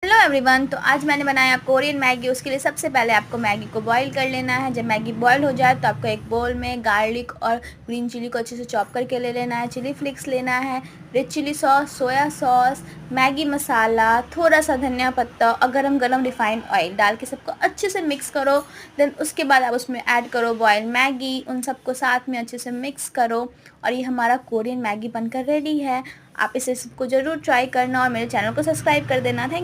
Hello everyone. तो आज मैंने बनाया कोरियन मैगी। उसके लिए सबसे पहले आपको मैगी को बॉईल कर लेना है। जब मैगी बॉईल हो जाए तो आपको एक बोल में गार्लिक और ग्रीन चिली को अच्छे से चॉप करके ले लेना है, चिली फ्लेक्स लेना है, red chilli sauce, soya sauce, Maggi masala, थोड़ा सा धनिया पत्ता और गरम गरम रिफाइंड ऑयल डाल के सबको अच्छे से मिक्स करो। देन उसके बाद आप उसमें ऐड करो बॉयल मैगी, उन सबको साथ में अच्छे से मिक्स करो और ये हमारा कोरियन मैगी बनकर रेडी है। आप इसे सबको ज़रूर ट्राई करना और मेरे चैनल को सब्सक्राइब कर देना। थैंक